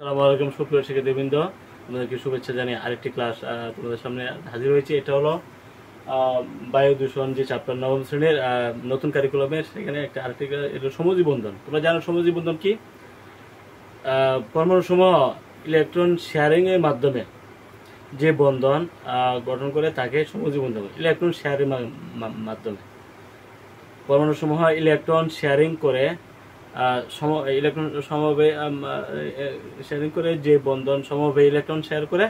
আসসালামু আলাইকুম সুপ্রিয় শিক্ষার্থীবৃন্দ, তোমাদেরকে শুভেচ্ছা জানিয়ে আরেকটি ক্লাস তোমাদের সামনে হাজির হয়েছি। এটা হলো বায়ু দূষণ যে চ্যাপ্টার নবম শ্রেণীর নতুন কারিকুলামের, সেখানে একটা আরেকটি এটা সমজীব বন্ধন। তোমরা জানো সমজীব বন্ধন কি? পরমাণু সমূহ ইলেকট্রন শেয়ারিং এর মাধ্যমে যে বন্ধন গঠন করে তাকে সমজীব বন্ধন। ইলেকট্রন শেয়ারিং মাধ্যমে পরমাণু সমূহ ইলেকট্রন শেয়ারিং করে ইলেকট্রন সমভাবে শেয়ারিং করে যে বন্ধন সমভাবে ইলেকট্রন শেয়ার করে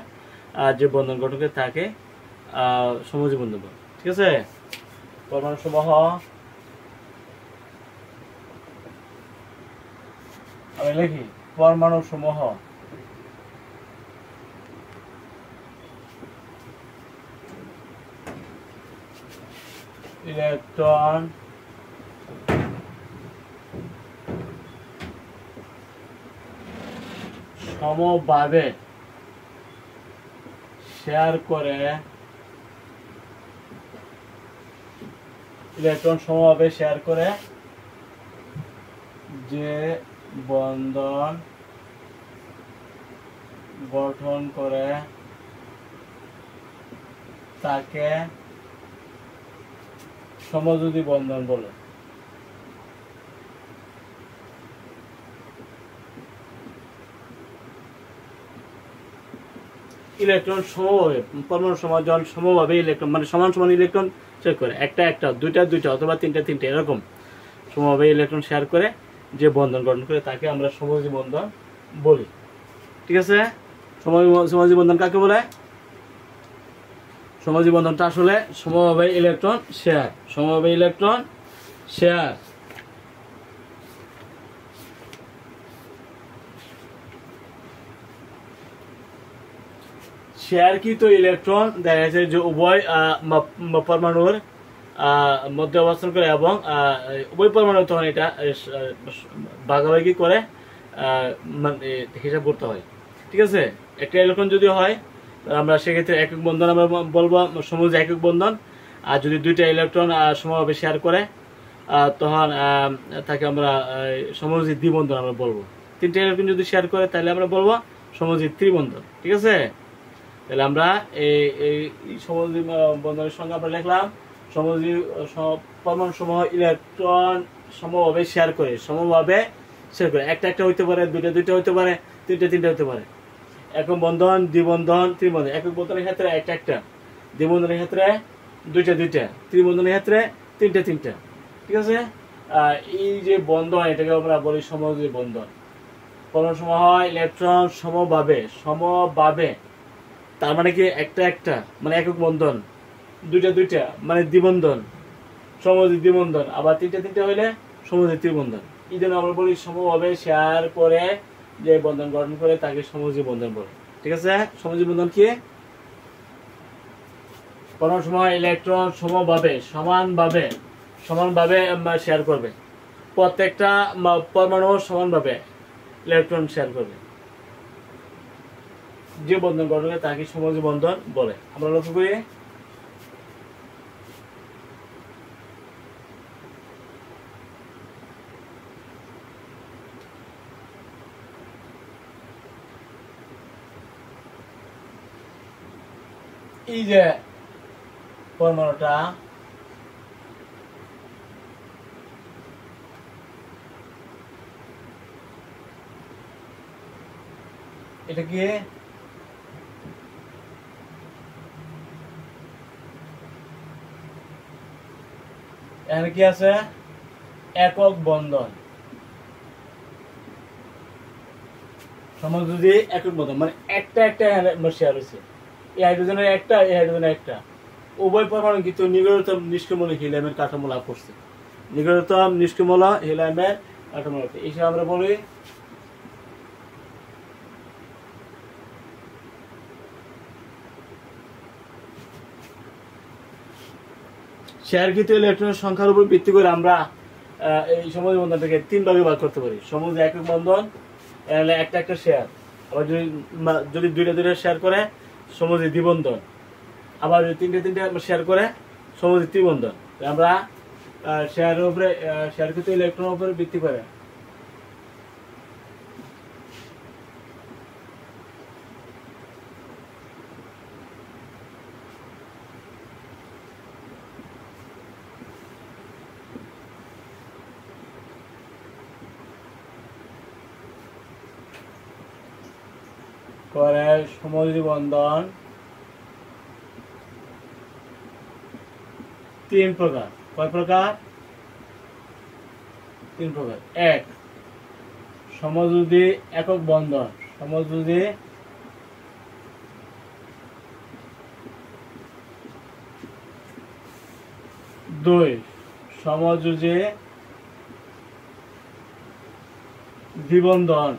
যে বন্ধন গঠন করে তাকে সমজীব বন্ধন বলে। ঠিক আছে, পরমাণু সমূহ আমি লিখি পরমাণু সমূহ ইলেকট্রন সমভাবে শেয়ার করে যে বন্ধন গঠন করে তাকে সমযোজী বন্ধন বলে। ইলেকট্রন সমভাবে পরমাণু সমাজন সমভাবে ইলেকট্রন মানে সমান সমান ইলেকট্রন শেয়ার করে, একটা একটা দুইটা দুইটা অথবা তিনটা তিনটা এরকম সমভাবে ইলেকট্রন শেয়ার করে যে বন্ধন গঠন করে তাকে আমরা সমযোজী বন্ধন বলি। ঠিক আছে, সমযোজী বন্ধন কাকে বলে? সমযোজী বন্ধনটা আসলে সমভাবে ইলেকট্রন শেয়ার, সমভাবে ইলেকট্রন শেয়ার শেয়ারকৃত ইলেকট্রন দেখা যাচ্ছে যে উভয় পরমাণুর মধ্যে অবস্থান করে এবং উভয় পরমাণু তখন এটা ভাগাভাগি করে হিসাব করতে হয়। ঠিক আছে, একটা ইলেকট্রন যদি হয় আমরা সেক্ষেত্রে একক বন্ধন আমরা বলবো সমযোজী একক বন্ধন, আর যদি দুইটা ইলেকট্রন সমভাবে শেয়ার করে তখন তাকে আমরা সমযোজী দ্বিবন্ধন আমরা বলবো। তিনটা ইলেকট্রন যদি শেয়ার করে তাহলে আমরা বলবো সমযোজী ত্রিবন্ধন। ঠিক আছে, তাহলে আমরা এই সমযোজী বন্ধনের সঙ্গে আমরা লিখলাম সমযোজী পরমাণু সমূহ ইলেকট্রন সমভাবে শেয়ার করে একটা একটা হইতে পারে, দুইটা দুইটা হইতে পারে, তিনটা তিনটা হইতে পারে। একক বন্ধন, দ্বিবন্ধন, ত্রিবন্ধন। একক বন্ধনের ক্ষেত্রে একটা একটা, দ্বিবন্ধনের ক্ষেত্রে দুইটা দুইটা, ত্রিবন্ধনের ক্ষেত্রে তিনটা তিনটা। ঠিক আছে, এই যে বন্ধন এটাকে আমরা বলি সমযোজী বন্ধন। পরমাণু সমূহ ইলেকট্রন সমভাবে তার মানে কি একটা একটা মানে একক বন্ধন, দুইটা দুইটা মানে দ্বিবন্ধন সমযোজী দ্বিবন্ধন, আবার তিনটা তিনটা হইলে সমযোজী ত্রিবন্ধন। এই জন্য আমরা বলি সমভাবে শেয়ার করে যে বন্ধন গঠন করে তাকে সমযোজী বন্ধন বলে। ঠিক আছে, সমযোজী বন্ধন কি? পরমাণু সমূহ ইলেকট্রন সমানভাবে শেয়ার করবে, প্রত্যেকটা পরমাণু সমানভাবে ইলেকট্রন শেয়ার করবে যে বন্ধন গঠন করে তাকে সমযোজী বন্ধন বলে। আমরা লক্ষ্য করি এই যে পরমাণুটা এটা কি এখানে কি আছে? একক বন্ধন, সমযোজী একক বন্ধন মানে একটা একটা শেয়ার হয়েছে। এই হাইড্রোজেনের একটা, এই হাইড্রোজেনের একটা, উভয় পরমাণু কিন্তু নিগড়তম নিষ্ক্রিয়মূলক হিলিয়ামের কাঠামো লাভ করছে। নিগড়তম নিষ্ক্রিয়মূলক হিলিয়ামের কাঠামো লাভ, এই হিসাবে আমরা বলি শেয়ারকৃত ইলেকট্রনের সংখ্যার উপর ভিত্তি করে আমরা এই সমযোজী বন্ধনটাকে তিন ভাগে ভাগ করতে পারি। সমযোজী একক বন্ধন একটা একটা শেয়ার, আবার যদি দুইটা দুইটা শেয়ার করে সমযোজী দ্বিবন্ধন, আবার যদি তিনটে তিনটে শেয়ার করে সমযোজী ত্রিবন্ধন। আমরা শেয়ারের উপরে শেয়ারকৃত ইলেকট্রনের উপরে ভিত্তি করে করে সমযোজী বন্ধন তিন প্রকার। কয় প্রকার? তিন প্রকার। এক, সমযোজী একক বন্ধন। সমযোজী দুই, সমযোজী দ্বিবন্ধন।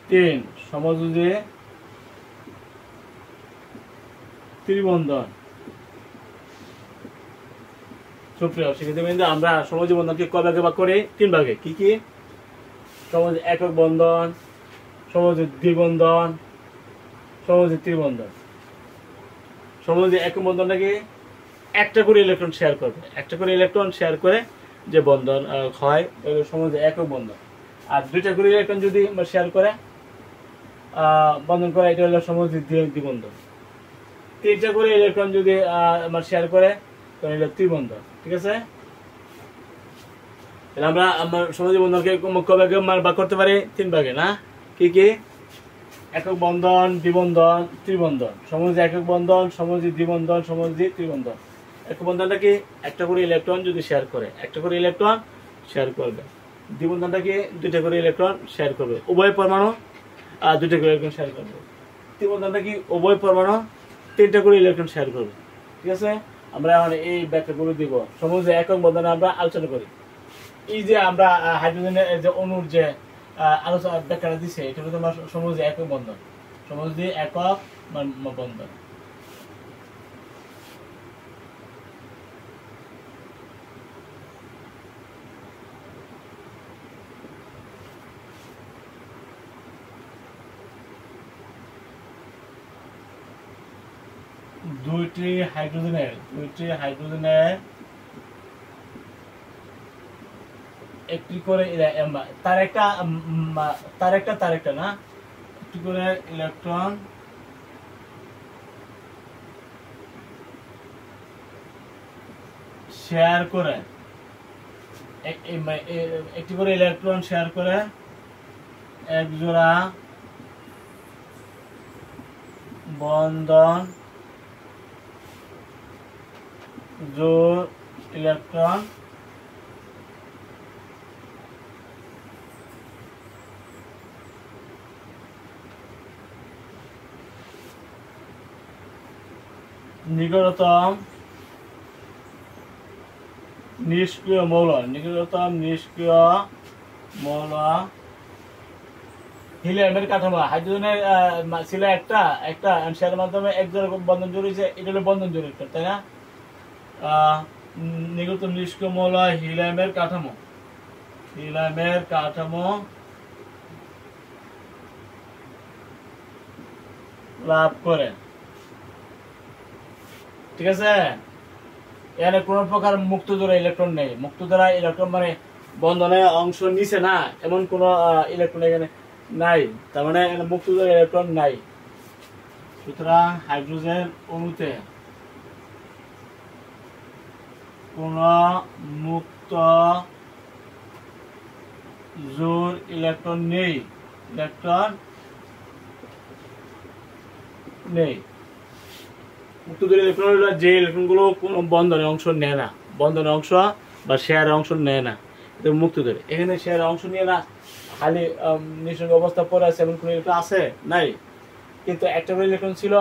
তিন, সমযোজী ত্রিবন্ধন। সুপ্রিয় শিক্ষার্থীবৃন্দ, আমরা সমযোজী বন্ধনকে কয় ভাগে ভাগ করি? তিন ভাগে। কি কি? সমযোজী একক বন্ধন, সমযোজী দ্বিবন্ধন, সমযোজী ত্রিবন্ধন। সমযোজী একক বন্ধনটাকে একটা করে ইলেকট্রন শেয়ার করবে, একটা করে ইলেকট্রন শেয়ার করে যে বন্ধন হয় সমযোজী একক বন্ধন। আর দুইটা করে ইলেকট্রন যদি শেয়ার করে বন্ধন করে, এটা হলো সমযোজী দ্বিবন্ধন। তিনটা করে ইলেকট্রন যদি শেয়ার করে তাহলে হলো ত্রিবন্ধন। ঠিক আছে? তাহলে আমরা সমযোজী বন্ধনকে কয় ভাগে ভাগ করতে পারি? তিন ভাগে। না? কি কি? একক বন্ধন, দ্বিবন্ধন, ত্রিবন্ধন। সমযোজী একক বন্ধন, সমযোজী দ্বিবন্ধন, সমযোজী ত্রিবন্ধন। একক বন্ধনটা কি? একটা করে ইলেকট্রন যদি শেয়ার করে, একটা করে ইলেকট্রন শেয়ার করবে। দ্বিবন্ধনটা কি? দুইটা করে ইলেকট্রন শেয়ার করবে, উভয় পরমাণু দুইটা করে ইলেকট্রন শেয়ার করবে। ত্রিবন্ধনটা কি? উভয় পরমাণু তিনটা করে ইলেকট্রন শেয়ার করবে। ঠিক আছে? আমরা এখন এই ব্যাখ্যাগুলো দিব। সমযোজী একক বন্ধনে আমরা আলোচনা করি। এই যে আমরা হাইড্রোজেনের যে অণুর যে আলোচনা ব্যাখ্যাটা দিছে, এটা হলো তোমার সমযোজী একক বন্ধন। সমযোজী একক বন্ধন। দুইটি হাইড্রোজেনের একটি করে তার একটা না, একটি করে ইলেকট্রন শেয়ার করে, একটি করে ইলেকট্রন শেয়ার করে এক জোড়া বন্ধন জোড় ইলেকট্রন নিকটতম নিষ্ক্রিয় মৌল, হিলিয়ামের কাঠামো। হাইড্রোজেনের ছিল একটা সেটার মাধ্যমে এক জোড়া বন্ধন জড়িয়েছে, এটা হলো বন্ধন জোড় ইলেকট্রন, তাই না? নিকটতম নিষ্ক্রিয় মৌল হিলিয়ামের কাঠামো লাভ করে। ঠিক আছে? এখানে কোন প্রকার মুক্ত জোড়া ইলেকট্রন নেই। মুক্ত জোড়া ইলেকট্রন মানে বন্ধনে অংশ নিছে না, এমন কোন ইলেকট্রন এখানে নাই। তার মানে এখানে মুক্ত জোড়া ইলেকট্রন নাই। সুতরাং হাইড্রোজেন অণুতে কোন মুক্ত জোড় ইলেকট্রন নেই। মুক্ত জোড় ইলেকট্রন হলো যে ইলেকট্রন গুলো কোন বন্ধনে অংশ নেয় না, বন্ধনে অংশ বা শেয়ারে অংশ নেয় না, এটা মুক্ত জোড়। এখানে শেয়ারে অংশ নিয়ে না, খালি নিঃসঙ্গ অবস্থা পড়ে আছে, এমন কোন ইলেকট্রন আছে? নাই। কিন্তু একটা করে ইলেকট্রন ছিল,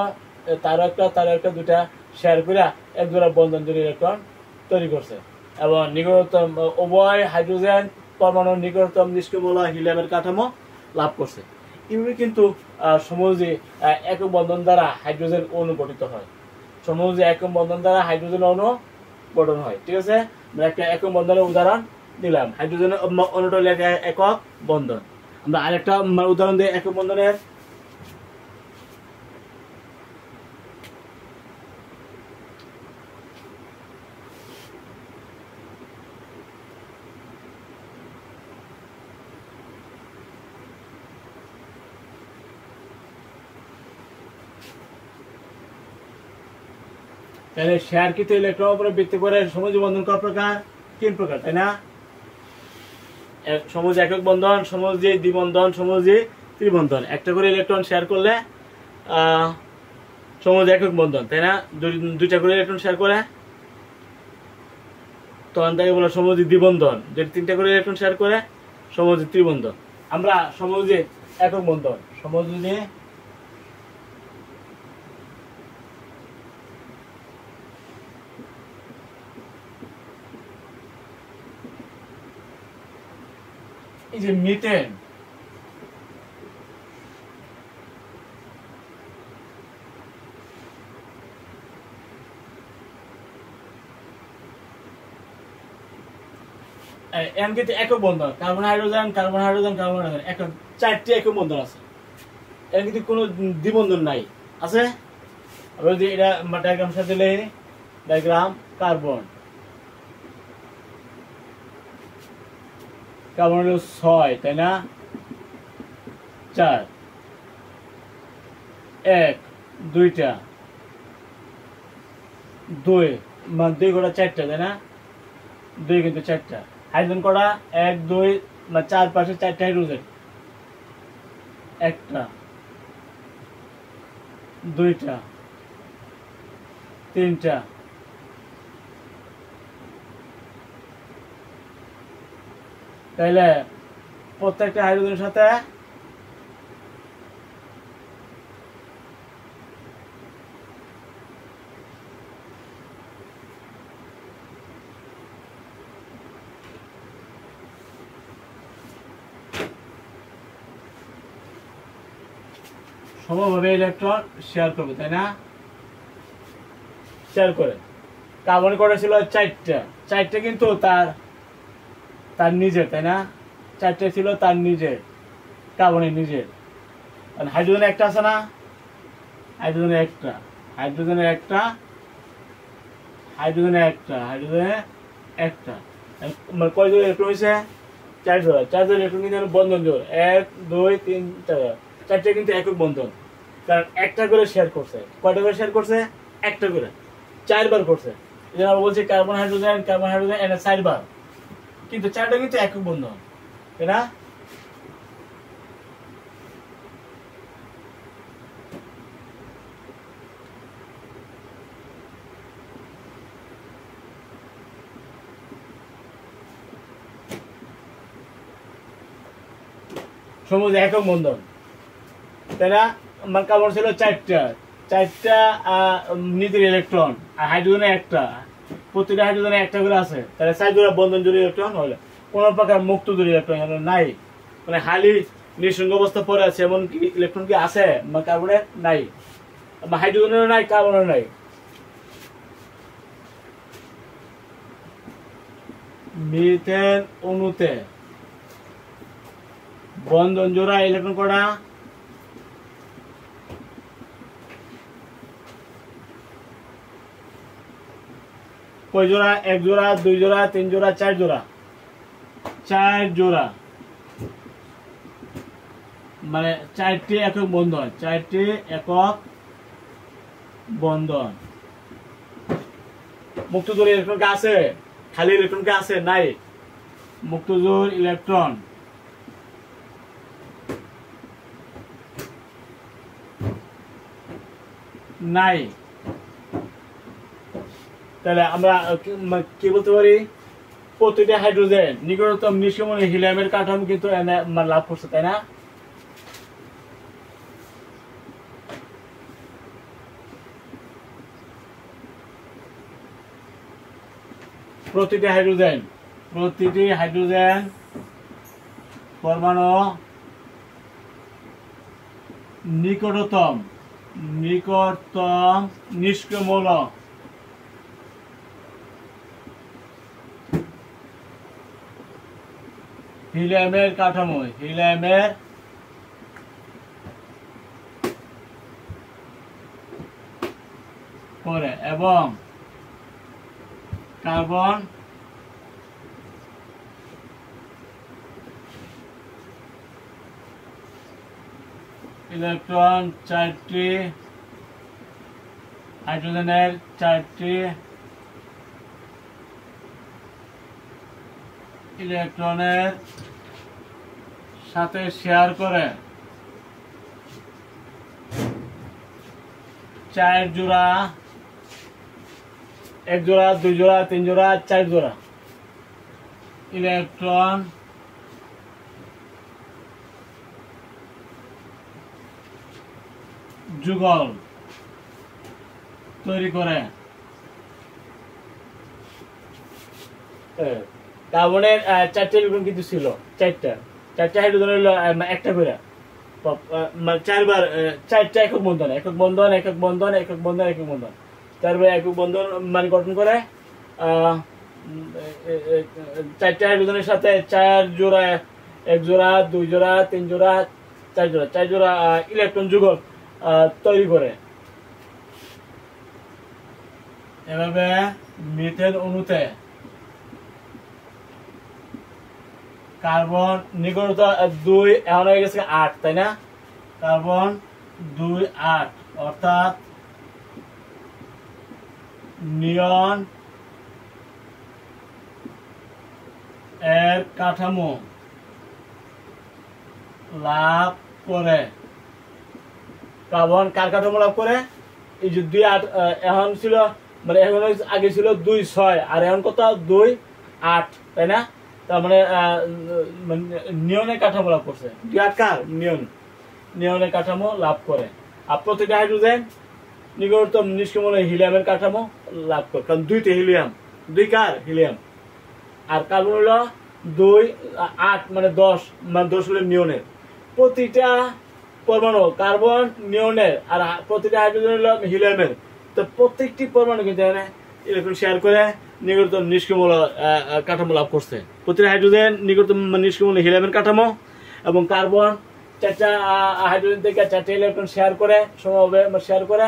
তারও একটা দুটা শেয়ার করে এক জোড়া বন্ধন জোড় ইলেকট্রন তৈরি করছে। এবং নিকটতম উভয় হাইড্রোজেন পরমাণুর নিকটতম নিষ্ক্রিয় মৌল হিলিয়ামের কাঠামো লাভ করছে। এইভাবে কিন্তু সমযোজী একক বন্ধন দ্বারা হাইড্রোজেন অণু গঠিত হয়। সমযোজী একক বন্ধন দ্বারা হাইড্রোজেন অণু গঠন হয়। ঠিক আছে? আমরা একটা একক বন্ধনের উদাহরণ দিলাম। হাইড্রোজেন অণুটা হলো একক বন্ধন। আমরা আরেকটা উদাহরণ দিই একক বন্ধনের। তাহলে শেয়ারকৃত ইলেকট্রনের উপরে ভিত্তি করে সমযোজী বন্ধন কয় প্রকার? তিন প্রকার, তাই না? সমযোজী একক বন্ধন, সমযোজী দ্বিবন্ধন, সমযোজী ত্রিবন্ধন। একটা করে ইলেকট্রন শেয়ার করলে সমযোজী একক বন্ধন, তাই না? দুইটা করে ইলেকট্রন শেয়ার করে তখন তাকে বলে সমযোজী দ্বিবন্ধন। যেটা তিনটা করে ইলেকট্রন শেয়ার করে সমযোজী ত্রিবন্ধন। আমরা সমযোজী একক বন্ধন, সমযোজী এই যে মিথেন, কিন্তু একক বন্ধন, carbon hydrogen carbon hydrogen carbon hydrogen একক, চারটি একক বন্ধন আছে। এর কিন্তু কোনো দ্বিবন্ধন নাই, আছে? আবার যদি এটা ডায়াগ্রাম সাথে দিলে ডায়াগ্রাম কার্বন, কার্বন হলো 6, তাই না? 4, 1 2টা 2 মানে 2 কটা 4টা, তাই না? 2 কিন্তু 4টা। হাইড্রোজেন কটা? 1 2 মানে 4 পাশে 4টা হাইড্রোজেন, 1টা 2টা 3টা, তাইলে প্রত্যেকটা হাইড্রোজেনের সাথে সমভাবে ইলেকট্রন শেয়ার করবে, তাই না? শেয়ার করে। কার্বন কটা ছিল? 4টা কিন্তু তার নিজের, তাই না? 4টা ছিল তার নিজের, কার্বনের নিজের। আর হাইড্রোজেন একটা আছে না? হাইড্রোজেনের একটা, হাইড্রোজেনের একটা, হাইড্রোজেনের একটা, হাইড্রোজেনের একটা। মানে কয় জোড়া ইলেকট্রন হয়েছে? 4 জোড়া। 4 জোড়া ইলেকট্রন কিন্তু বন্ধন জোড় 1 2 3 4, 4টা কিন্তু একক বন্ধন। কারণ একটা করে শেয়ার করছে। কয়টা করে শেয়ার করছে? একটা করে, 4 বার করছে। এই জন্য আমরা বলছি কার্বন হাইড্রোজেন এনে 4 বার, কিন্তু 4টা কিন্তু একক বন্ধন, তাই না? সমযোজী একক বন্ধন, তাই না? আমার কার্বন ছিল 4টা নিজের ইলেকট্রন, আর হাইড্রোজেনে একটা, প্রতিটা হাইড্রোজেনে একটা করে আছে, তাহলে 4 জোড়া বন্ধন জোড়া ইলেকট্রন হলে কোন প্রকার মুক্ত জোড়া ইলেকট্রন নাই, মানে হালি নিঃসঙ্গ অবস্থা পড়ে আছে। এমন কি ইলেকট্রন কি আছে কার্বনের? নাই। হাইড্রোজেনেরও নাই, কার্বনের নাই। মিথেন অণুতে বন্ধন জোড়া ইলেকট্রন কটা? কয় জোড়া? 1 জোড়া 2 জোড়া 3 জোড়া 4 জোড়া, 4 জোড়া, মানে 4টি একক বন্ধন, 4টি একক বন্ধন। মুক্ত জোড় ইলেকট্রন কে আছে? খালি ইলেকট্রন কে আছে? নাই। মুক্ত জোড় ইলেকট্রন নাই। তাহলে আমরা কি বলতে পারি? প্রতিটা হাইড্রোজেন নিকটতম নিষ্ক্রমণীয় হিলিয়ামের কাঠামো কিন্তু লাভ করছে, তাই না? প্রতিটি হাইড্রোজেন পরমাণু নিকটতম নিষ্ক্রমণ হিলিয়ামের কাঠামো, হিলিয়ামের করে এবং কার্বন ইলেকট্রন 4টি, হাইড্রোজেনের 4টি ইলেকট্রনের সাথে শেয়ার করে 4 জোড়া, 1 জোড়া, 2 জোড়া, 3 জোড়া, 4 জোড়া ইলেকট্রন যুগল তৈরি করে। কার্বনের 4টা ইলেকট্রন কিন্তু ছিল, 4টা হাইড্রোজেন হলো একটা করে, 4বার 4টা একক বন্ধন, একক বন্ধন, একক বন্ধন, একক বন্ধন, একক বন্ধন, 4বার একক বন্ধন মানে গঠন করে। 4টা হাইড্রোজেনের সাথে 4 জোড়া, 1 জোড়া, 2 জোড়া, 3 জোড়া, 4 জোড়া, 4 জোড়া ইলেকট্রন যুগল তৈরি করে। এভাবে মিথেন অণুতে কার্বন নিগড়তা 2 এখন হয়ে গেছে 8, তাই না? কার্বন 2 8, অর্থাৎ নিয়ন এর কাঠামো লাভ করে। কার্বন কার কাঠামো লাভ করে? এই যে 2 8 এখন ছিল, মানে এখন আগে ছিল 2 6 আর এখন কত 2 8, তাই না? তার মানে নিয়নের কাঠামো লাভ করছে। 2 8 কার নিয়নের কাঠামো লাভ করে। আর প্রতিটা হাইড্রোজেন নিগড়িত নিষ্ক্রিয় হিলিয়ামের কাঠামো লাভ করে, কারণ 2টা হিলিয়াম, 2 কার হিলিয়াম। আর কার্বন হলো 2 8 মানে 10, মানে 10 হলো নিয়নের। প্রতিটা পরমাণু কার্বন নিয়নের আর প্রতিটা হাইড্রোজেন হলো হিলিয়ামের। তো প্রত্যেকটি পরমাণু কিন্তু এখানে ইলেকট্রন শেয়ার করে নিগড়িত নিষ্ক্রিয় কাঠামো লাভ করছে। প্রতিটা হাইড্রোজেন নিগড়িত নিষ্ক্রিয় হিলিয়ামের কাঠামো, এবং কার্বন 4টা হাইড্রোজেন থেকে 4টা ইলেকট্রন শেয়ার করে, সমভাবে শেয়ার করে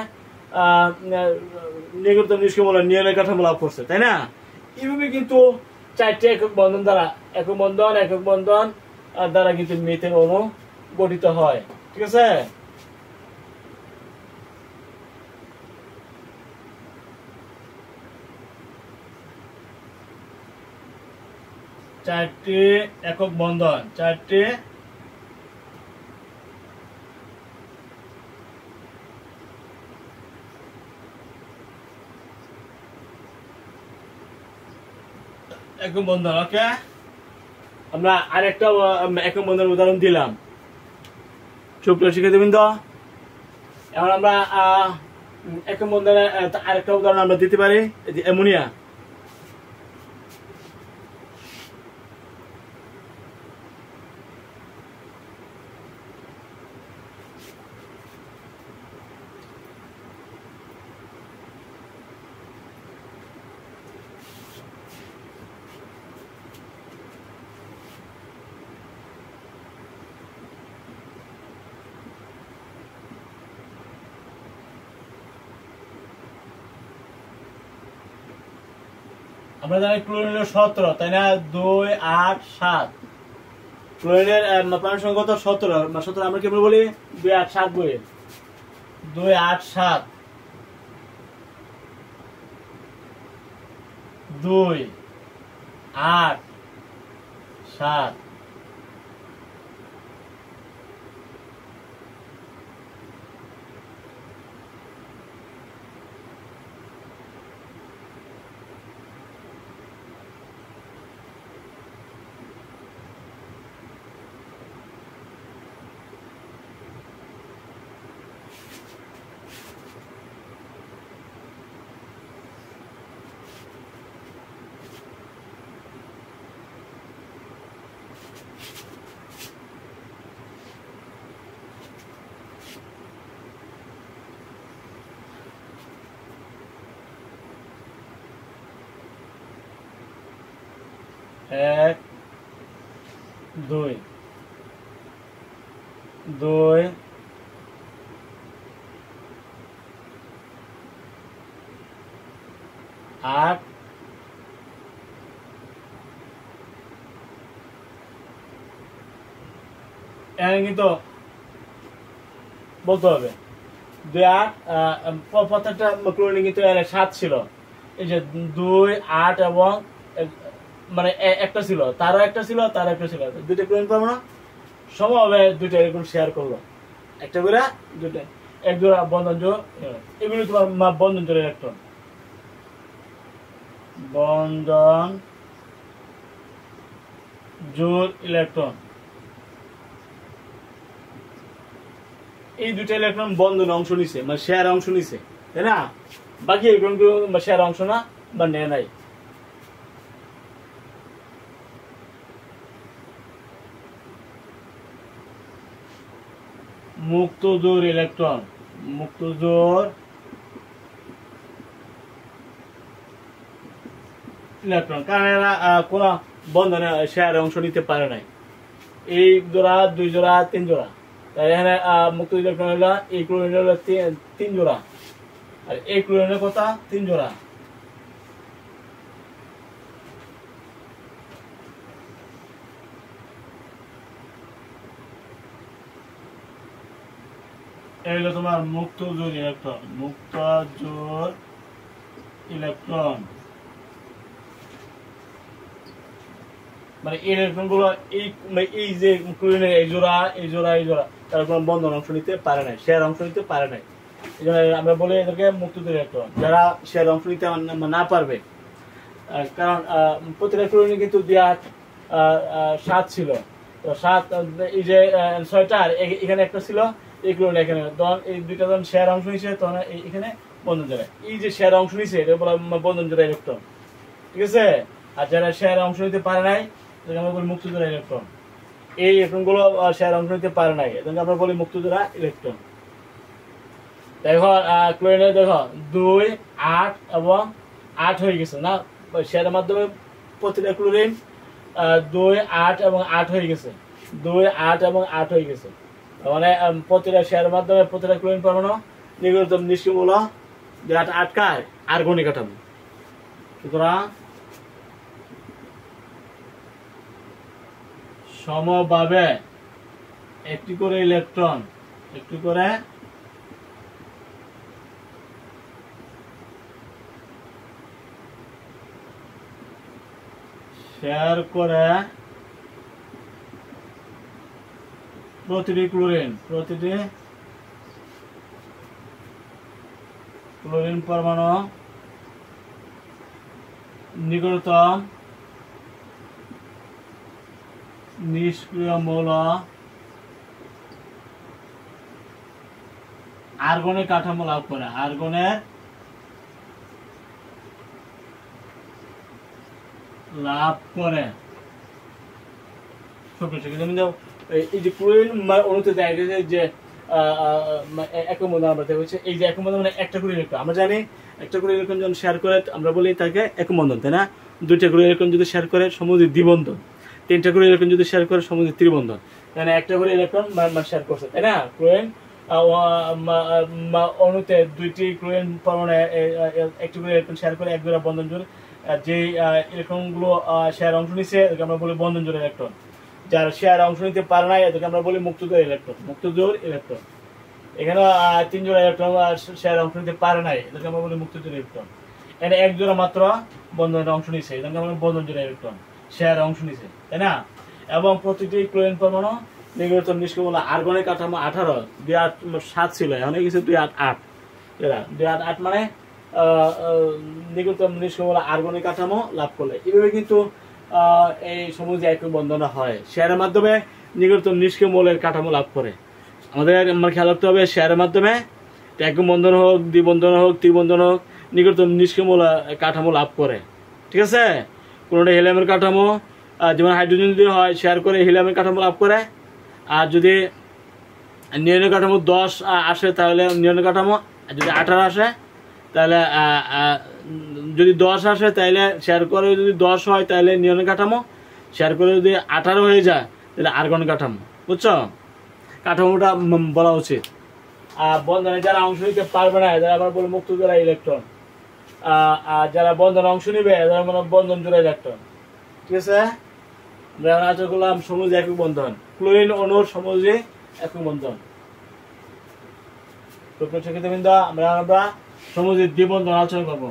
নিগড়িত নিষ্ক্রিয় নিয়নের কাঠামো লাভ করছে, তাই না? এইভাবে কিন্তু 4টা একক বন্ধন দ্বারা কিন্তু মিথেন অণু গঠিত হয়। ঠিক আছে? চারটি একক বন্ধন, 4টি একক বন্ধন। ওকে, আমরা আরেকটা একক বন্ধনের উদাহরণ দিলাম। সুপ্রিয় শিক্ষার্থীবৃন্দ, এখন আমরা একক বন্ধনের আরেকটা উদাহরণ আমরা দিতে পারি, অ্যামোনিয়া। আমরা জানি ক্লোরিন হলো 17, তাই না? 2 8 7, ক্লোরিনের পারমাণবিক সংখ্যা কত? 17। আমরা কি বলি? 2 8 7 বলি। 2 8 7, 2 8 7। এক 2 2 8 এখানে কিন্তু বলতে হবে 2 8 প্রত্যেকটা ক্লোরিন কিন্তু 7 ছিল। এই যে 2 8 এবং মানে একটা ছিল, তারও একটা ছিল, তার একটা ছিল, 2টা ক্লোরিন পাবো না, সমভাবে দুইটা ইলেকট্রন শেয়ার করলো, একটা করে দুইটা এক জোড়া বন্ধন জোড়, এগুলো তোমার বন্ধন জোড় ইলেকট্রন, বন্ধন জোড় ইলেকট্রন। এই দুইটা ইলেকট্রন বন্ধন অংশ নিছে, মানে শেয়ার অংশ নিছে, তাই না? বাকি ইলেকট্রন গুলো শেয়ার অংশ না বা নেয় নাই। মুক্ত জোড় ইলেকট্রন, মুক্ত জোড় ইলেকট্রন, কারণ এরা কোন বন্ধনে শেয়ার অংশ নিতে পারে নাই। এই জোড়া, দুই জোড়া, তিন জোড়া, তাই এখানে মুক্ত ইলেকট্রন হলো এই ক্লোরিন হলো তিন জোড়া, আর এই ক্লোরিনের কথা তিন জোড়া। এই হলো তোমার মুক্ত জোড় ইলেকট্রন, মুক্ত জোড় ইলেকট্রন, মানে এই ইলেকট্রন গুলো এই যে ক্লোরিনের এই জোড়া, এই জোড়া, এই জোড়া, তারা কোনো বন্ধন অংশ নিতে পারে নাই, শেয়ার অংশ নিতে পারে নাই। এই জন্য আমরা বলি এদেরকে মুক্ত জোড় ইলেকট্রন। যারা শেয়ার অংশ নিতে না পারবে, কারণ প্রতিটা ক্লোরিনে কিন্তু 7 ছিল, তো 7 এই যে 6টা, আর এখানে একটা ছিল, এই ক্লোরিন এখানে, তখন এই দুইটা যখন শেয়ার অংশ নিছে তখন এখানে বন্ধন জোড়া, এই যে শেয়ার অংশ নিছে এটা বলা বন্ধন জোড়া ইলেকট্রন, ঠিক আছে? আর যারা শেয়ার অংশ নিতে পারে নাই আমরা বলি মুক্ত জোড়া ইলেকট্রন। এই ইলেকট্রন গুলো শেয়ার অংশ নিতে পারে নাই, এজন্য আমরা বলি মুক্ত জোড়া ইলেকট্রন। দেখো ক্লোরিনে দেখো 2, 8 এবং 8 হয়ে গেছে না, শেয়ারের মাধ্যমে প্রতিটা ক্লোরিন 2, 8 এবং 8 হয়ে গেছে, 2, 8 এবং 8 হয়ে গেছে, মানে প্রতিটা শেয়ারের মাধ্যমে প্রতিটা ক্লোরিন পরমাণু নির্গত নিষ্ক্রিয় মূল যেটা আটকায় আর্গনিক কাঠামো। সুতরাং সমভাবে একটি করে ইলেকট্রন, একটি করে শেয়ার করে প্রতিটি ক্লোরিন পরমাণু নিকটতম নিষ্ক্রিয় মৌল আর্গনের কাঠামো লাভ করে, আর্গনের লাভ করে। এই যে ক্লোরিন অণুতে দেখা গেছে যে একম বন্ধন, আমরা দেখছি এই যে একম বন্ধন মানে একটা করে ইলেকট্রন, আমরা জানি একটা করে ইলেকট্রন যখন শেয়ার করে আমরা বলি তাকে একম বন্ধন, তাই না? দুইটা করে ইলেকট্রন যদি শেয়ার করে সমুদ্র দ্বিবন্ধন, তিনটা করে ইলেকট্রন যদি শেয়ার করে সমুদ্র ত্রিবন্ধন, তাই না? একটা করে ইলেকট্রন শেয়ার করছে, তাই না? ক্লোরিন অণুতে দুইটি ক্লোরিন পরমাণু একটি করে ইলেকট্রন শেয়ার করে এক জোড়া বন্ধন জোড়, যে ইলেকট্রন গুলো শেয়ার অংশ নিচ্ছে এদেরকে আমরা বলি বন্ধন জোড় ইলেকট্রন। যার শেয়ার অংশ নিতে পারে না এদেরকে আমরা বলি মুক্ত জোড় ইলেকট্রন, মুক্ত জোড় ইলেকট্রন। এখানে 3 জোড়া ইলেকট্রন শেয়ার অংশ নিতে পারে নাই, এদেরকে আমরা বলি মুক্ত জোড় ইলেকট্রন। এখানে এক জোড়া মাত্র বন্ধনের অংশ নিচ্ছে, এদেরকে আমরা বন্ধন জোড় ইলেকট্রন, শেয়ার অংশ নিচ্ছে, তাই না? এবং প্রতিটি ক্লোরিন পরমাণু নির্গত নিষ্ক্রিয় মৌল আর্গনের কাঠামো 18, 2, 8, 7 ছিল, এখন গেছে 2, 8, 8, 2, 8, 8 মানে নির্গত নিষ্ক্রিয় মৌল আর্গনের কাঠামো লাভ করলে। এইভাবে কিন্তু এই সমুদ্রে একই বন্ধন হয়, শেয়ারের মাধ্যমে নির্গত নিষ্ক্রিয় মৌলের কাঠামো লাভ করে। আমাদের খেয়াল রাখতে হবে শেয়ারের মাধ্যমে একই বন্ধন হোক, দ্বিবন্ধন হোক, ত্রিবন্ধন হোক, নির্গত নিষ্ক্রিয় মৌল কাঠামো লাভ করে, ঠিক আছে? কোনোটা হিলিয়ামের কাঠামো, যেমন হাইড্রোজেন যদি হয় শেয়ার করে হিলিয়ামের কাঠামো লাভ করে, আর যদি নিয়নের কাঠামো 10 আসে তাহলে নিয়নের কাঠামো, যদি 18 আসে তাহলে যদি 10 আসে তাহলে শেয়ার করে, যদি 10 হয় তাহলে নিয়নের কাঠামো, শেয়ার করে যদি 18 হয়ে যায় তাহলে আর্গন কাঠামো। বুঝছো? কাঠামোটা বলা উচিত। আর বন্ধনে যারা অংশ নিতে পারবে না যারা আমরা বলি মুক্ত জোড়া ইলেকট্রন, আর যারা বন্ধনে অংশ নিবে যারা মানে বন্ধন জোড়া ইলেকট্রন, ঠিক আছে? আমরা আলোচনা করলাম সমুদ্রে একক বন্ধন, ক্লোরিন অণুর সমুদ্রে একক বন্ধন। আমরা সমুদ্রের দ্বিবন্ধন আলোচনা করবো।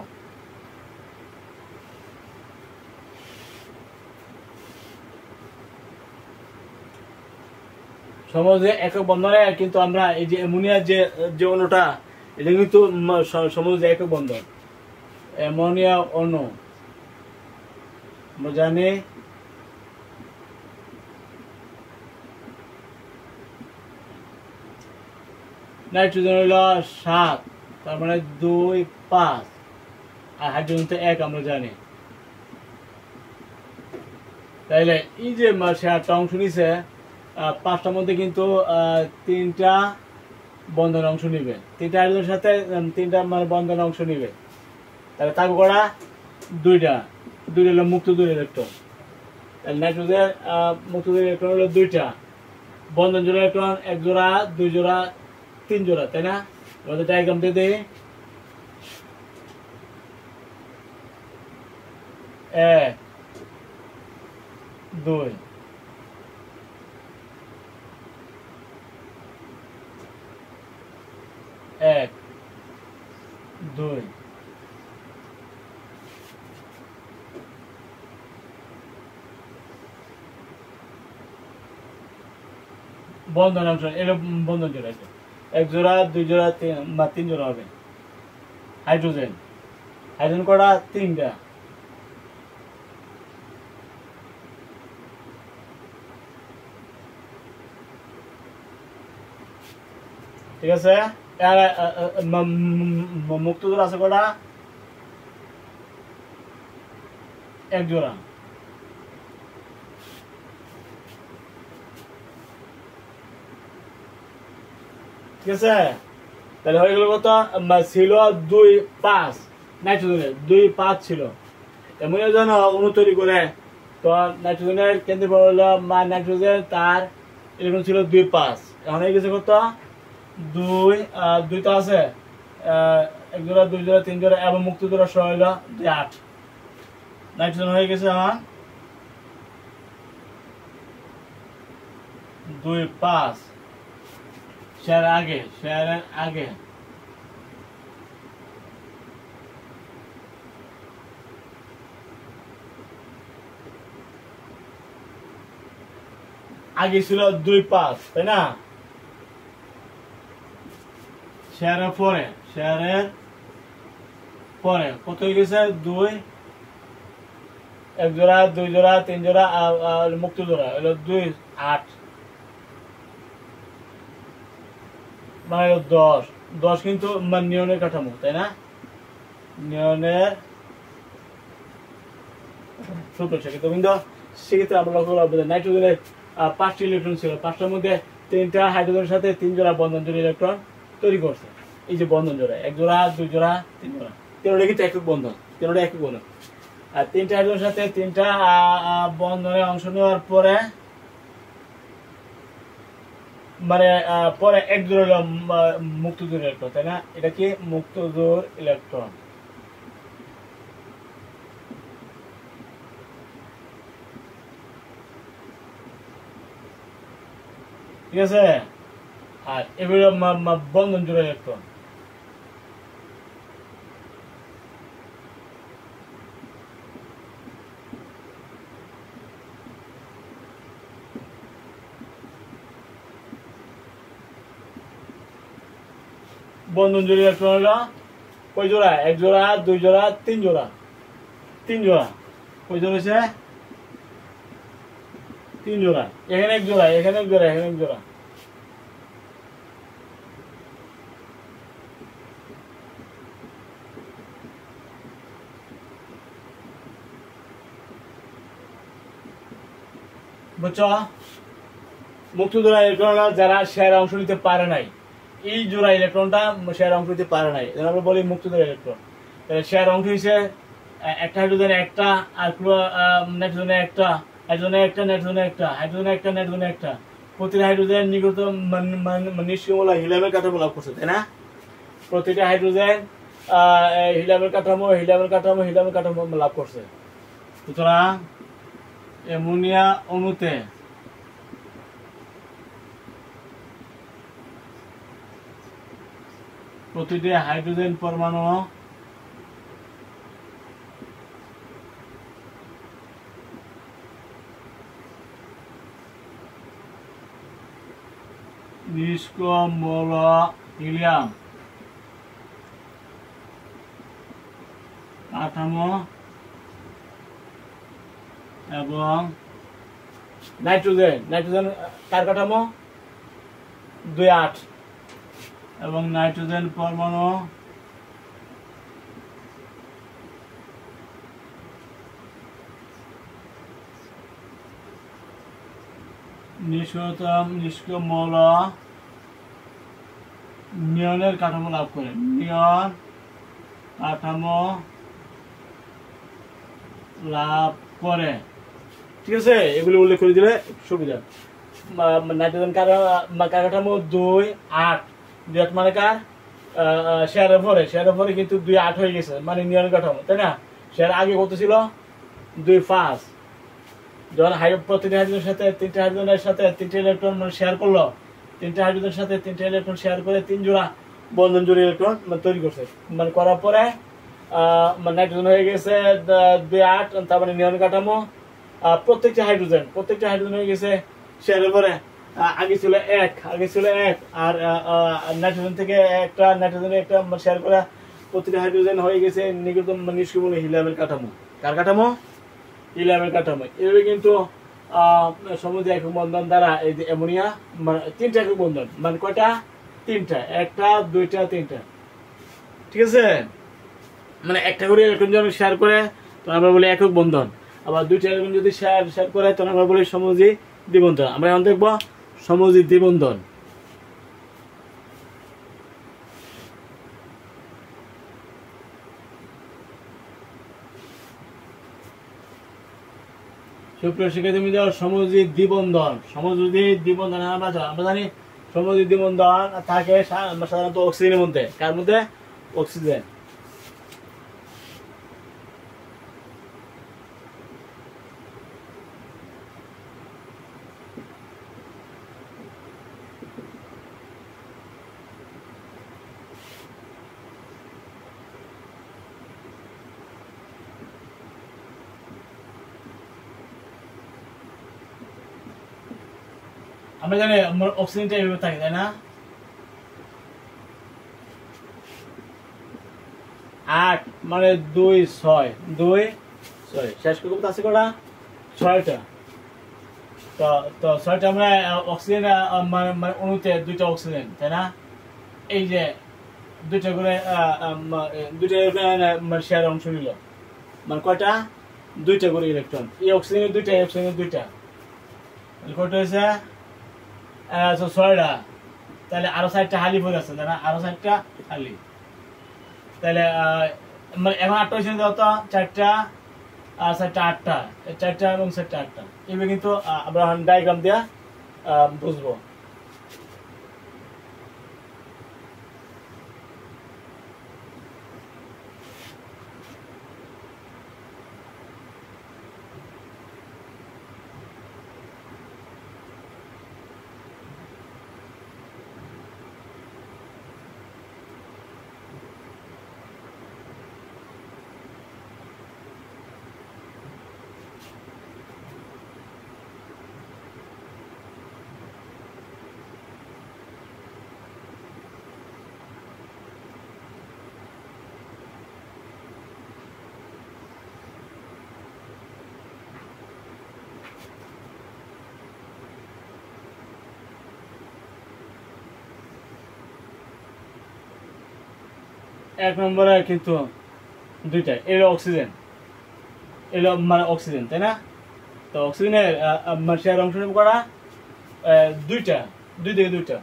সমাজে একক বন্ধনে কিন্তু আমরা এই যে অ্যামোনিয়ার যে অণুটা, এটা কিন্তু সমাজে একক বন্ধন। অ্যামোনিয়া অণু আমরা জানি নাইট্রোজেন হইল 7, তার মানে 2 5, আর হাইড্রোজেন তো 1 আমরা জানি। তাইলে এই যে সে 8টা অংশ নিছে, 5টার মধ্যে কিন্তু 3টা বন্ধন অংশ নিবে, 3টা হাইড্রোজেনের সাথে 3টা মানে বন্ধন অংশ নিবে। তাহলে থাকবে কটা? 2টা হলো মুক্ত দূর ইলেকট্রন। তাহলে নাইট্রোজেন মুক্ত দূর ইলেকট্রন হলো 2টা, বন্ধন জোড়া ইলেকট্রন 1 জোড়া 2 জোড়া 3 জোড়া, তাই না? আমাদের ডায়াগ্রাম দিয়ে দিই। 1 2 1 2 বন্ধন অংশ এলো বন্ধন জোড়া, 1 জোড়া 2 জোড়া 3 জোড়া হবে। হাইড্রোজেন কটা? 3টা। ঠিক আছে। মুক্ত জোড়া আছে কটা? 1 জোড়া। ঠিক আছে। তাহলে হয়ে গেল কত? ছিল 2 5, নাইট্রোজেনের 2 5 ছিল। এমন যেন অণু তৈরি করে, তো নাইট্রোজেনের কেন্দ্র হলো নাইট্রোজেন, তার ইলেকট্রন ছিল 2 5, এখন হয়ে গেছে কত? 2 তো আছে, 1 জোড়া 2 জোড়া 3 জোড়া এবং মুক্ত জোড়া সহ হইল 2 8। নাইট্রোজেন হয়ে গেছে আমার 2 5। শেয়ারের আগে ছিল 2 5, তাই না? শেয়ারের পরে কত হয়ে গেছে? 2 1 জোড়া 2 জোড়া 3 জোড়া আর মুক্ত জোড়া হলো 2 8, মানে 10 কিন্তু নিয়নের কাঠামো, তাই না? নিয়নের সূত্র সেক্ষেত্রে আমরা লক্ষ্য করবো নাইট্রোজেনের 5টি ইলেকট্রন ছিল, 5টার মধ্যে 3টা হাইড্রোজেনের সাথে 3 জোড়া বন্ধন জোড়া ইলেকট্রন তৈরি করছে। এই যে বন্ধন জোড়া 1 জোড়া 2 জোড়া 3 জোড়া, 3টা কিন্তু একক বন্ধন, 3টা একক বন্ধন। আর 3টা হাইড্রোজেনের সাথে 3টা বন্ধনে অংশ নেওয়ার পরে মানে পরে 1 জোড়া মুক্ত জোড় ইলেকট্রন, তাই না? এটা কি মুক্ত জোড় ইলেকট্রন। ঠিক আছে। আর এগুলো বন্ধন জোড়া ইলেকট্রন। বন্ধন জোড়া ইলেকট্রন হলো কয় জোড়া? 1 জোড়া 2 জোড়া 3 জোড়া 3 জোড়া। কয় জোড়া হয়েছে? 3 জোড়া। এখানে 1 জোড়া, এখানে 1 জোড়া, এখানে 1 জোড়া। বুঝছো? মুক্ত জোড়া ইলেকট্রন যারা শেয়ার অংশ নিতে পারে নাই, এই জোড়া ইলেকট্রনটা শেয়ার অংশ নিতে পারে নাই, আমরা বলি মুক্ত জোড়া ইলেকট্রন। শেয়ার অংশ হিসেবে একটা হাইড্রোজেন একটা, আর পুরো নাইট্রোজেনের একটা, হাইড্রোজেনের একটা, নাইট্রোজেনের একটা, হাইড্রোজেনের একটা, নাইট্রোজেনের একটা। প্রতিটা হাইড্রোজেন নিগত নিষ্ক্রিয়মূলক হিলিয়ামের কাঠামো লাভ করছে, তাই না? প্রতিটা হাইড্রোজেন হিলিয়ামের কাঠামো লাভ করছে। সুতরাং অ্যামোনিয়া অণুতে প্রতিটি হাইড্রোজেন পরমাণু নিষ্ক্রিয়মূল হিলিয়াম কাঠামো এবং নাইট্রোজেন কার কাঠামো 2.8 এবং নাইট্রোজেন পরমাণু নিষ্ক্রিয় মৌল নিয়নের কাঠামো লাভ করে নিয়ন কাঠামো লাভ করে। ঠিক আছে, এগুলো উল্লেখ করে দিলে সুবিধা। নাইট্রোজেন কাঠামো 2.8 2.8 মানে কার শেয়ারের পরে কিন্তু 2.8 হয়ে গেছে, মানে নিয়ন কাঠামো, তাই না? শেয়ার আগে কত ছিল? 2.5। যখন প্রতিটি হাইড্রোজেনের সাথে তিনটে হাইড্রোজেনের সাথে তিনটে ইলেকট্রন শেয়ার করলো, তিনটে হাইড্রোজেনের সাথে তিনটে ইলেকট্রন শেয়ার করে 3 জোড়া বন্ধন জোড়া ইলেকট্রন তৈরি করছে, মানে করার পরে নাইট্রোজেন হয়ে গেছে 2.8, তার মানে নিয়ন কাঠামো। প্রত্যেকটা হাইড্রোজেন হয়ে গেছে শেয়ারের পরে। আগে ছিল এক আর নাইট্রোজেন থেকে একটা শেয়ার করা প্রতিটা হাইড্রোজেন হয়ে গেছে নিষ্ক্রিয় হিলিয়ামের কাঠামো। কার কাঠামো? হিলিয়ামের কাঠামো। এভাবে কিন্তু সমুদ্র একক বন্ধন দ্বারা এই যে অ্যামোনিয়া মানে 3টা একক বন্ধন, মানে কয়টা? 3টা, 1টা 2টা 3টা। ঠিক আছে, মানে একটা করে ইলেকট্রন যদি শেয়ার করে তখন আমরা বলি একক বন্ধন, আবার 2টা ইলেকট্রন যদি শেয়ার করে তখন আমরা বলি সমযোজী দ্বিবন্ধন। আমরা এখন দেখবো সমযোজী দ্বিবন্ধন। সুপ্রিয় শিক্ষার্থী, সমযোজী দ্বিবন্ধন আমরা জানি সমযোজী দ্বিবন্ধন থাকে সাধারণত অক্সিজেনের মধ্যে। কার মধ্যে? অক্সিজেন। আমরা জানি অক্সিজেনটা এইভাবে থাকে, তাই না? 8 মানে 2 6 শেষ কত আছে? কটা? 6টা। তো 6টা আমরা অক্সিজেন মানে অণুতে 2টা অক্সিজেন, তাই না? এই যে 2টা করে শেয়ার অংশ নিল, মানে কয়টা? 2টা করে ইলেকট্রন। এই অক্সিজেনের 2টা কয়টা হয়েছে? 6টা। তাহলে আরো 4টা খালি পড়ে আছে, তাই না? আরো 4টা খালি। তাহলে মানে এখন 8টা হয়েছে, তো 4টা 8টা 4টা এবং 4টা 8টা। এভাবে কিন্তু আমরা ডায়াগ্রাম দিয়া বুঝবো। এক নম্বরে কিন্তু 2টা, এলো অক্সিজেন, মানে অক্সিজেন, তাই না? তো অক্সিজেনের শেয়ার অংশ করা 2টা, 2 থেকে 2টা।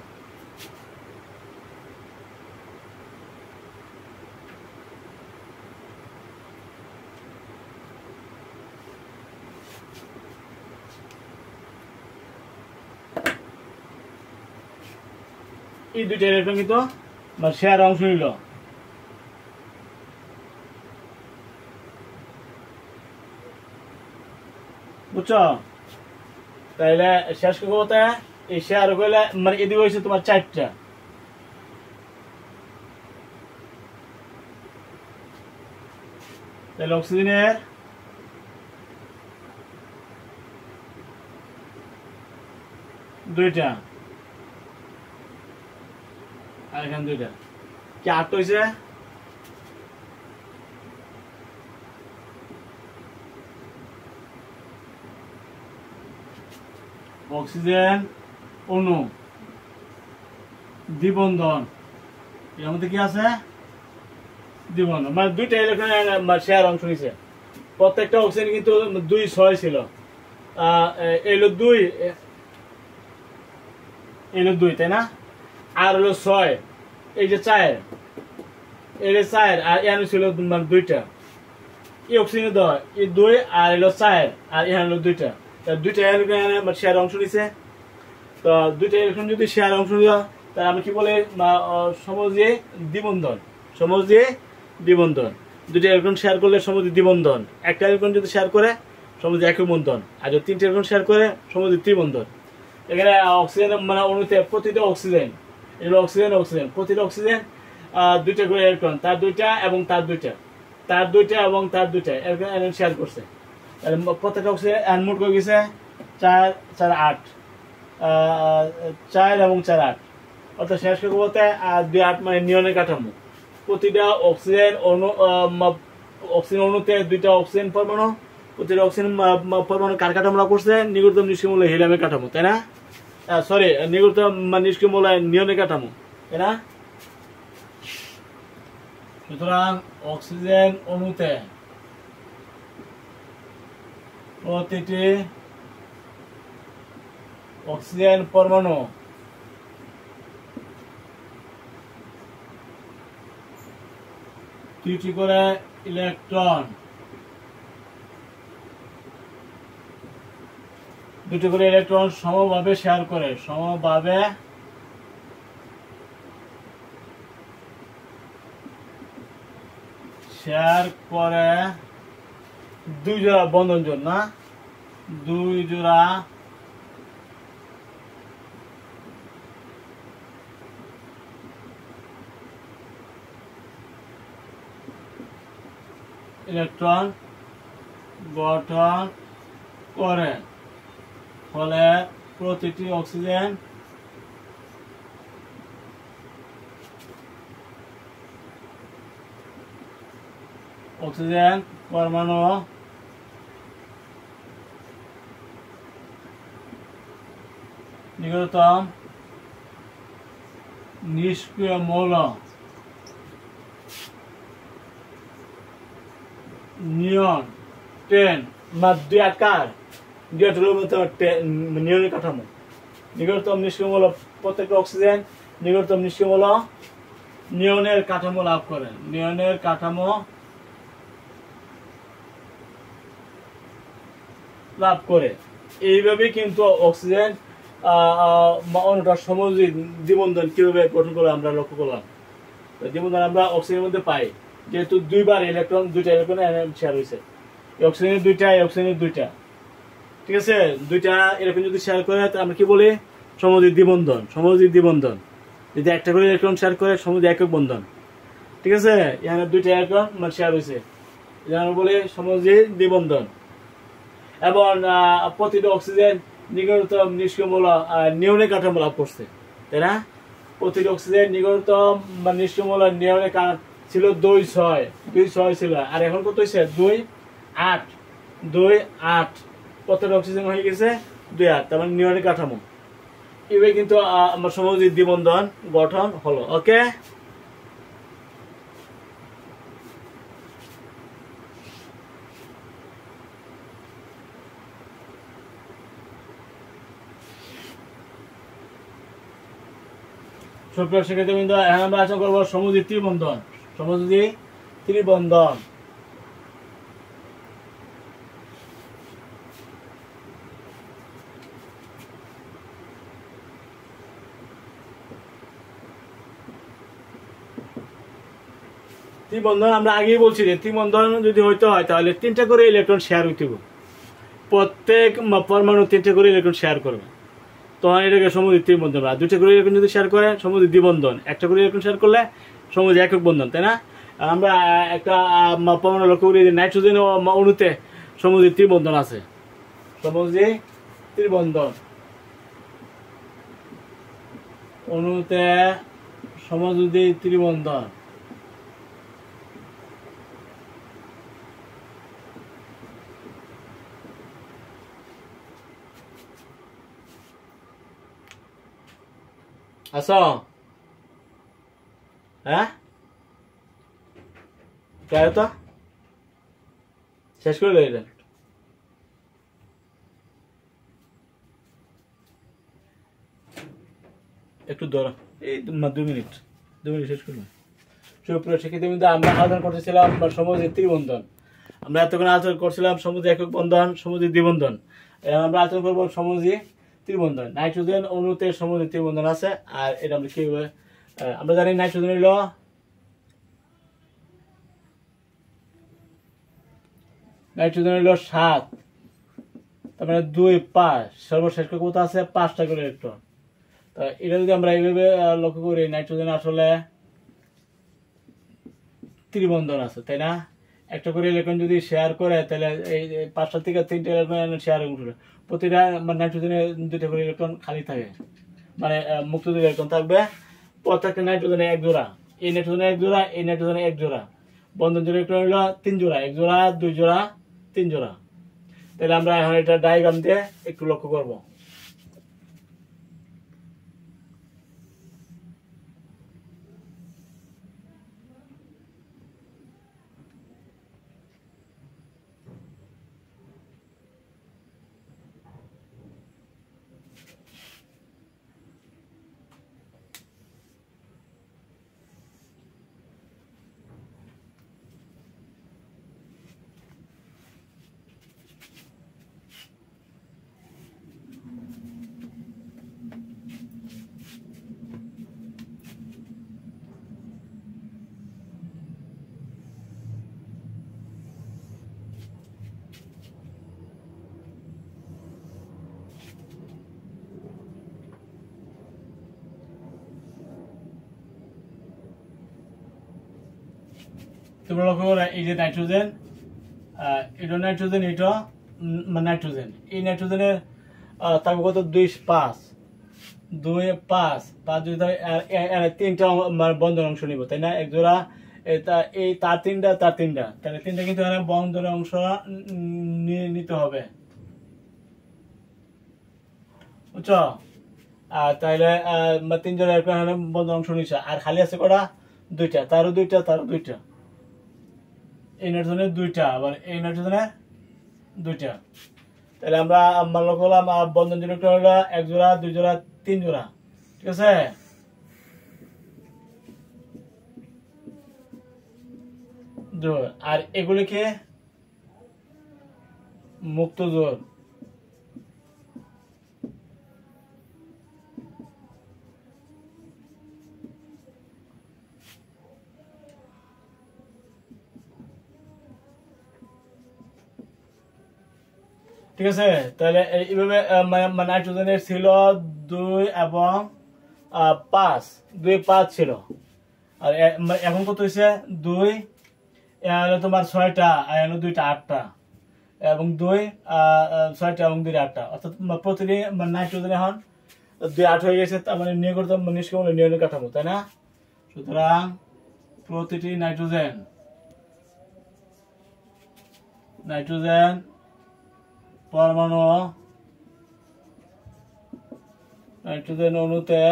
এই 2টা ইলেকট্রন কিন্তু শেয়ার অংশ নিল। বুঝছো? তাহলে শেষ কথা এই শেয়ার করলে মানে এদিকে হয়েছে তোমার 4টা। তাহলে অক্সিজেনের 2টা আর এখানে দুইটা, কি 8 হয়েছে? অক্সিজেন অণু দ্বিবন্ধন, এর মধ্যে কি আছে? দ্বিবন্ধন, মানে দুইটা ইলেকট্রন শেয়ার অংশ নিছে। প্রত্যেকটা অক্সিজেন কিন্তু 2 6 ছিল, এলো 2, এলো 2, তাই না? আর হলো 6, এই যে 4, এই যে 4, আর এখানে ছিল মানে দুইটা। এই অক্সিজেন দেওয়া এই 2 আর এলো 4, আর এখানে হলো দুইটা, দুইটা ইলেকট্রন শেয়ার অংশ নিছে। তো দুইটা ইলেকট্রন যদি শেয়ার অংশ দেওয়া, তাহলে আমরা কি বলে? সমযোজী দ্বিবন্ধন। সমযোজী দ্বিবন্ধন, দুইটা ইলেকট্রন শেয়ার করলে সমযোজী দ্বিবন্ধন। একটা ইলেকট্রন যদি শেয়ার করে সমযোজী একক বন্ধন, আর যদি 3টে ইলেকট্রন শেয়ার করে সমযোজী ত্রিবন্ধন। এখানে অক্সিজেন মানে অণুতে প্রতিটা অক্সিজেন, এগুলো অক্সিজেন অক্সিজেন, প্রতিটা অক্সিজেন দুইটা করে ইলেকট্রন, তার দুইটা এবং তার দুইটা, তার দুইটা এবং তার দুইটা ইলেকট্রন শেয়ার করছে। প্রত্যেকটা অক্সিজেন মোট করে গেছে 4 4 8, 4 এবং 4 8, অর্থাৎ শেষ করে বলতে 2 8 মানে নিয়নের কাঠামো। প্রতিটা অক্সিজেন অণু, অক্সিজেন অণুতে দুইটা অক্সিজেন পরমাণু, প্রতিটা অক্সিজেন পরমাণু কার কাঠামো করছে? নিকটতম নিষ্ক্রিয় মৌল হিলিয়ামের কাঠামো, তাই না? সরি, নিকটতম নিষ্ক্রিয় মৌল নিয়নের কাঠামো, তাই না? সুতরাং অক্সিজেন অণুতে প্রতিটি অক্সিজেন পরমাণু দুইটি করে ইলেকট্রন, দুটি করে ইলেকট্রন সমভাবে শেয়ার করে, সমভাবে শেয়ার করে 2 জোড়া বন্ধন জোড়, না 2 জোড়া ইলেকট্রন গঠন করে। ফলে প্রতিটি অক্সিজেন পরমাণু নিকটতম নিষ্ক্রিয় মৌল নিয়ন 10 বা 2 8 2 8 হলো নিয়নের কাঠামো। নিকটতম নিষ্ক্রিয় মৌল, প্রত্যেকটা অক্সিজেন নিকটতম নিষ্ক্রিয় মৌল নিয়নের কাঠামো লাভ করে। নিয়নের কাঠামো লাভ করে। এইভাবে কিন্তু অক্সিজেন অণুটার সমযোজী দ্বিবন্ধন কিভাবে গঠন করে আমরা লক্ষ্য করলাম। দ্বিবন্ধন আমরা অক্সিজেনের মধ্যে পাই, যেহেতু দুইবার ইলেকট্রন, দুইটা ইলেকট্রন শেয়ার হয়েছে। অক্সিজেনের দুইটা, অক্সিজেনের দুইটা, ঠিক আছে? দুইটা ইলেকট্রন যদি শেয়ার করে, আমরা কি বলি? সমযোজী দ্বিবন্ধন। সমযোজী দ্বিবন্ধন যদি একটা করে ইলেকট্রন শেয়ার করে, সমযোজী একক বন্ধন, ঠিক আছে? এখানে দুইটা ইলেকট্রন শেয়ার হয়েছে, আমরা বলি সমযোজী দ্বিবন্ধন। এবং প্রতিটা অক্সিজেন নিকটতম নিষ্ক্রিয় মৌল নিয়নের কাঠামো লাভ করছে, তাই না? প্রতিটা অক্সিজেন নিকটতম নিষ্ক্রিয় মৌল নিয়নের ছিল 2 6, 2 6 ছিল, আর এখন কত হয়েছে? 2 8, 2 8, প্রত্যেকটা অক্সিজেন হয়ে গেছে 2 8, তার মানে নিয়নের কাঠামো। এভাবে কিন্তু আমার সমযোজী দ্বিবন্ধন গঠন হলো। ওকে, সুপ্রিয় শিক্ষার্থীবৃন্দ, এখন আমরা আলোচনা করবো সমযোজী ত্রিবন্ধন। সমযোজী ত্রিবন্ধন, ত্রিবন্ধন আমরা আগেই বলছি যে ত্রিবন্ধন যদি হইতে হয় তাহলে 3টা করে ইলেকট্রন শেয়ার হইতে হবে। প্রত্যেক পরমাণু 3টা করে ইলেকট্রন শেয়ার করবে, তখন এটাকে সমযোজী ত্রিবন্ধন। আর 2টা করে ইলেকট্রন যদি শেয়ার করে সমযোজী দ্বিবন্ধন, একটা করে ইলেকট্রন শেয়ার করলে সমযোজী একক বন্ধন, তাই না? আমরা একটা পরমাণু লক্ষ্য করি যে নাইট্রোজেন অণুতে সমযোজী ত্রিবন্ধন আছে। সমযোজী ত্রিবন্ধন অণুতে সমযোজী ত্রিবন্ধন। আছো? হ্যাঁ, তো শেষ করে এটা একটু ধরো, এই 2 মিনিট শেষ করলাম। সুপ্রিয় শিক্ষার্থীবৃন্দ, আমরা আলোচনা করতেছিলাম সমযোজী ত্রিবন্ধন। আমরা এতক্ষণ আলোচনা করছিলাম সমযোজী একক বন্ধন, সমযোজী দ্বিবন্ধন। আমরা আলোচনা করবো সমযোজী ত্রিবন্ধন। নাইট্রোজেন অণুতে সমযোজী ত্রিবন্ধন আছে। আর এটা আমরা কি আমরা জানি নাইট্রোজেন হলো নাইট্রোজেন হলো 7, তার মানে 2 5, সর্বশেষ কত আছে 5টা করে ইলেকট্রন। তো এটা যদি আমরা এইভাবে লক্ষ্য করি, নাইট্রোজেন আসলে ত্রিবন্ধন আছে, তাই না? একটা করে ইলেকট্রন যদি শেয়ার করে, তাহলে এই 5টা থেকে 3টা ইলেকট্রন শেয়ার উঠবে। প্রতিটা নাইট্রোজেনে 2টা করে ইলেকট্রন খালি থাকে, মানে মুক্ত ইলেকট্রন থাকবে। প্রত্যেকটা নাইট্রোজেনে 1 জোড়া, এই নাইট্রোজেনে 1 জোড়া, এই নাইট্রোজেনে 1 জোড়া। বন্ধন জোড়া ইলেকট্রন হলো 3 জোড়া, 1 জোড়া, 2 জোড়া, 3 জোড়া। তাহলে আমরা এখন এটা ডায়াগ্রাম দিয়ে একটু লক্ষ্য করবো। তোমরা লক্ষ্য করো, এই যে নাইট্রোজেন, এটা নাইট্রোজেন, এটা নাইট্রোজেন। এই নাইট্রোজেনের তাকে কত 2 5, 2 5 5 যদি 3টা বন্ধন অংশ নিব, তাই না? 1 জোড়া, এই তার 3টা, তার 3টা, তাহলে 3টা কিন্তু এখানে বন্ধনের অংশ নিতে হবে, বুঝছো? তাহলে 3 জোড়া এখানে বন্ধন অংশ নিচ্ছে। আর খালি আছে কটা? 2টা, তারও 2টা, তারও 2টা। এই নাইট্রোজেনের 2টা, আবার এই নাইট্রোজেনের 2টা। তাহলে আমরা লক্ষ্য করলাম বন্ধন জোড়া হলো 1 জোড়া, 2 জোড়া, 3 জোড়া, ঠিক আছে? আর এগুলিকে মুক্ত জোড়। ঠিক আছে? তাহলে এইভাবে নাইট্রোজেনের ছিল 2 এবং 5, 2 5 ছিল। আর এখন কত হয়েছে? 2 হলো তোমার 6টা, আর হলো 2টা 8টা, এবং 2 6টা এবং 2 8টা, অর্থাৎ প্রতিটি নাইট্রোজেন এখন 2 8 হয়ে গেছে। তার মানে নিষ্ক্রিয় নিউক্লিয় কাঠামো, তাই না? সুতরাং প্রতিটি নাইট্রোজেন পরমাণু নাইট্রোজেন অণুতে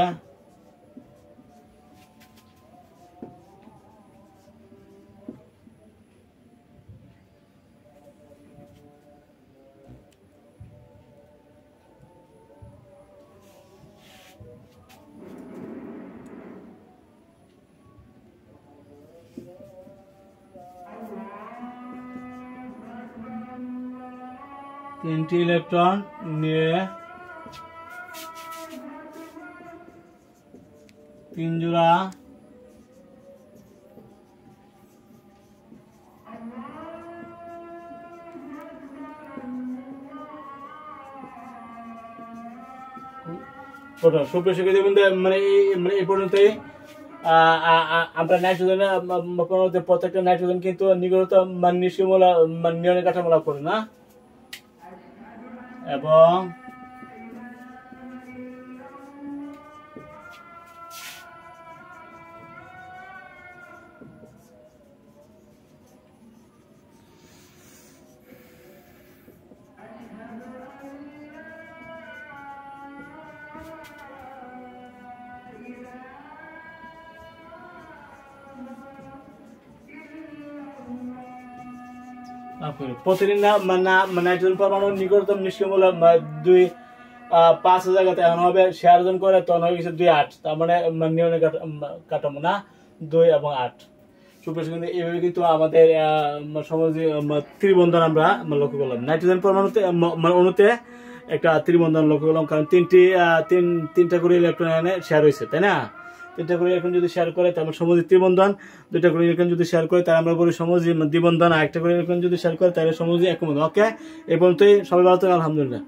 তিনটি ইলেকট্রন নিয়ে 3 জোড়া সুপ্রিয় শিক্ষার্থী, মানে এই পর্যন্তই আমরা নাইট্রোজেনের প্রত্যেকটা নাইট্রোজেন কিন্তু নিগড়িত নিষ্ক্রিয় নিউক্লিয় কাঠামো লাভ করে, না? এবং প্রতিদিন নাইট্রোজেন পরমাণু নিকটতম নিষ্ক্রিয় মূল্য 5,000 জায়গাতে এখন হবে শেয়ার জন করে তখন হয়ে গেছে 2.8, তার মানে নিউরনের কাঠামো না 2 এবং 8। কিন্তু এইভাবে কিন্তু আমাদের সমাজে ত্রিবন্ধন আমরা লক্ষ্য করলাম। নাইট্রোজেন পরমাণুতে অণুতে একটা ত্রিবন্ধন লক্ষ্য করলাম, কারণ তিনটা করে ইলেকট্রন এনে শেয়ার হয়েছে, তাই না? 3টা করে ইলেকট্রন যদি শেয়ার করে তাহলে সমজি ত্রিবন্ধন, 2টা করে ইলেকট্রন যদি শেয়ার করে তাহলে আমরা বলি সমজি দ্বিবন্ধন, আর 1টা করে ইলেকট্রন যদি শেয়ার করে তাহলে সমজি একবন্ধন। ওকে, এই পর্যন্তই। সবাই ভালো থাকুন, আলহামদুলিল্লাহ।